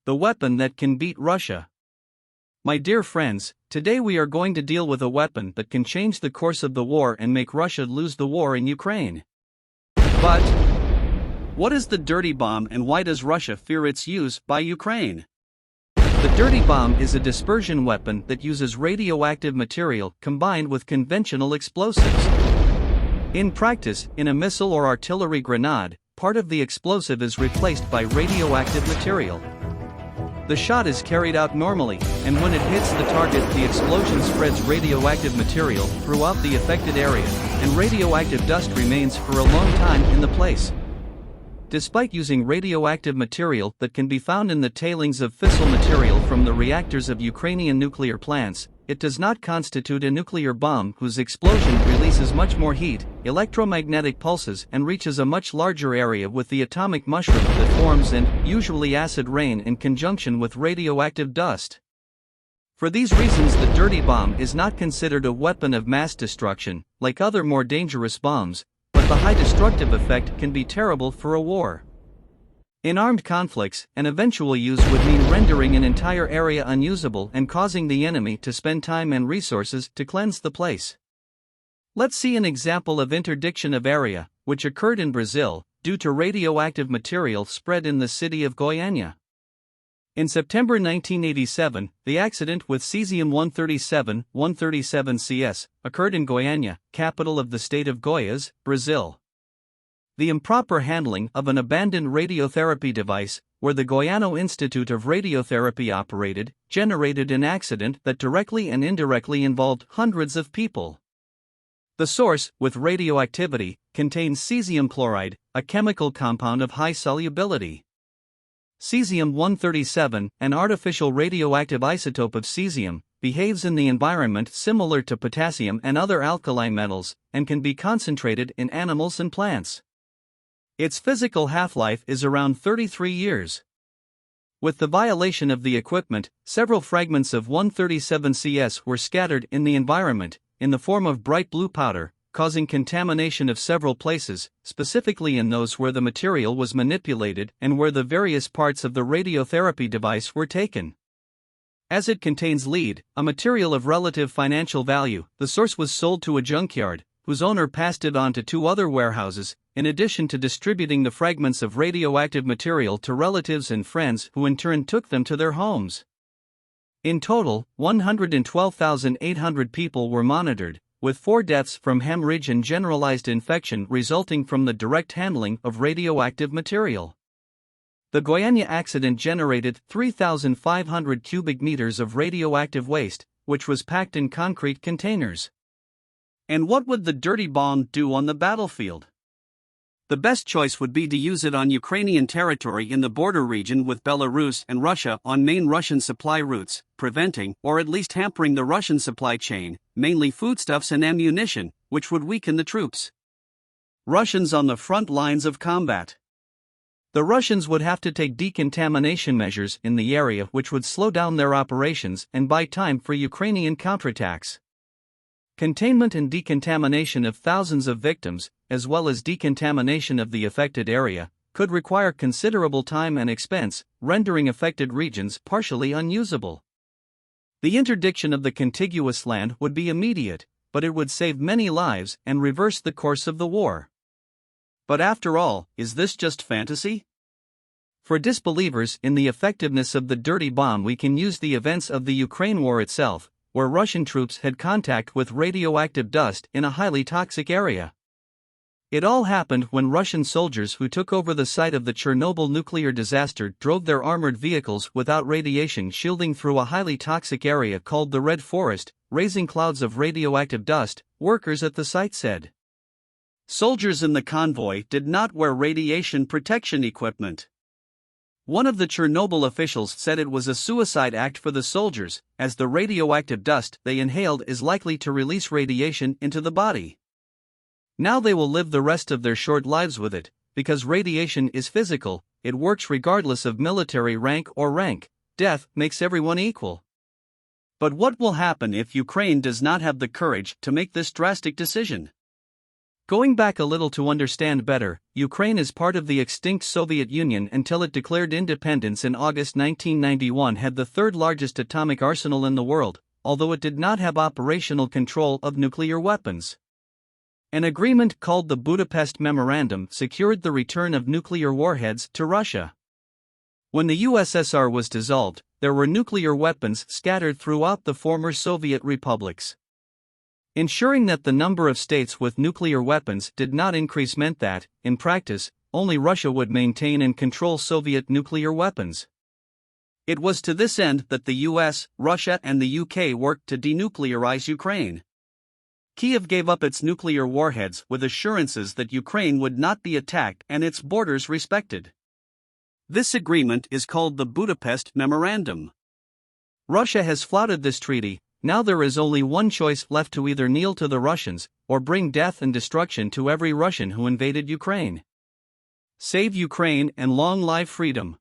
The weapon that can beat Russia. My dear friends, today we are going to deal with a weapon that can change the course of the war and make Russia lose the war in Ukraine. But what is the dirty bomb and why does Russia fear its use by Ukraine? The dirty bomb is a dispersion weapon that uses radioactive material combined with conventional explosives. In practice, in a missile or artillery grenade, part of the explosive is replaced by radioactive material. The shot is carried out normally, and when it hits the target, the explosion spreads radioactive material throughout the affected area, and radioactive dust remains for a long time in the place. Despite using radioactive material that can be found in the tailings of fissile material from the reactors of Ukrainian nuclear plants, it does not constitute a nuclear bomb whose explosion releases much more heat, electromagnetic pulses, and reaches a much larger area with the atomic mushroom that forms and, usually acid rain in conjunction with radioactive dust. For these reasons, the dirty bomb is not considered a weapon of mass destruction, like other more dangerous bombs, but the high destructive effect can be terrible for a war. In armed conflicts, an eventual use would mean rendering an entire area unusable and causing the enemy to spend time and resources to cleanse the place. Let's see an example of interdiction of area, which occurred in Brazil, due to radioactive material spread in the city of Goiânia. In September 1987, the accident with cesium-137 CS occurred in Goiânia, capital of the state of Goiás, Brazil. The improper handling of an abandoned radiotherapy device, where the Goiano Institute of Radiotherapy operated, generated an accident that directly and indirectly involved hundreds of people. The source, with radioactivity, contains cesium chloride, a chemical compound of high solubility. Cesium-137, an artificial radioactive isotope of cesium, behaves in the environment similar to potassium and other alkali metals, and can be concentrated in animals and plants. Its physical half-life is around 33 years. With the violation of the equipment, several fragments of 137 CS were scattered in the environment, in the form of bright blue powder, causing contamination of several places, specifically in those where the material was manipulated and where the various parts of the radiotherapy device were taken. As it contains lead, a material of relative financial value, the source was sold to a junkyard, whose owner passed it on to 2 other warehouses, in addition to distributing the fragments of radioactive material to relatives and friends who in turn took them to their homes. In total, 112,800 people were monitored, with 4 deaths from hemorrhage and generalized infection resulting from the direct handling of radioactive material. The Goiânia accident generated 3,500 cubic meters of radioactive waste, which was packed in concrete containers. And what would the dirty bomb do on the battlefield? The best choice would be to use it on Ukrainian territory in the border region with Belarus and Russia on main Russian supply routes, preventing or at least hampering the Russian supply chain, mainly foodstuffs and ammunition, which would weaken the troops. Russians on the front lines of combat. The Russians would have to take decontamination measures in the area, which would slow down their operations and buy time for Ukrainian counterattacks. Containment and decontamination of thousands of victims, as well as decontamination of the affected area, could require considerable time and expense, rendering affected regions partially unusable. The interdiction of the contiguous land would be immediate, but it would save many lives and reverse the course of the war. But after all, is this just fantasy? For disbelievers in the effectiveness of the dirty bomb, we can use the events of the Ukraine war itself, where Russian troops had contact with radioactive dust in a highly toxic area. It all happened when Russian soldiers who took over the site of the Chernobyl nuclear disaster drove their armored vehicles without radiation shielding through a highly toxic area called the Red Forest, raising clouds of radioactive dust, workers at the site said. Soldiers in the convoy did not wear radiation protection equipment. One of the Chernobyl officials said it was a suicide act for the soldiers, as the radioactive dust they inhaled is likely to release radiation into the body. Now they will live the rest of their short lives with it, because radiation is physical, it works regardless of military rank or rank, death makes everyone equal. But what will happen if Ukraine does not have the courage to make this drastic decision? Going back a little to understand better, Ukraine is part of the extinct Soviet Union until it declared independence in August 1991, had the third largest atomic arsenal in the world, although it did not have operational control of nuclear weapons. An agreement called the Budapest Memorandum secured the return of nuclear warheads to Russia. When the USSR was dissolved, there were nuclear weapons scattered throughout the former Soviet republics. Ensuring that the number of states with nuclear weapons did not increase meant that, in practice, only Russia would maintain and control Soviet nuclear weapons. It was to this end that the US, Russia, and the UK worked to denuclearize Ukraine. Kiev gave up its nuclear warheads with assurances that Ukraine would not be attacked and its borders respected. This agreement is called the Budapest Memorandum. Russia has flouted this treaty. Now there is only one choice left: to either kneel to the Russians, or bring death and destruction to every Russian who invaded Ukraine. Save Ukraine and long live freedom.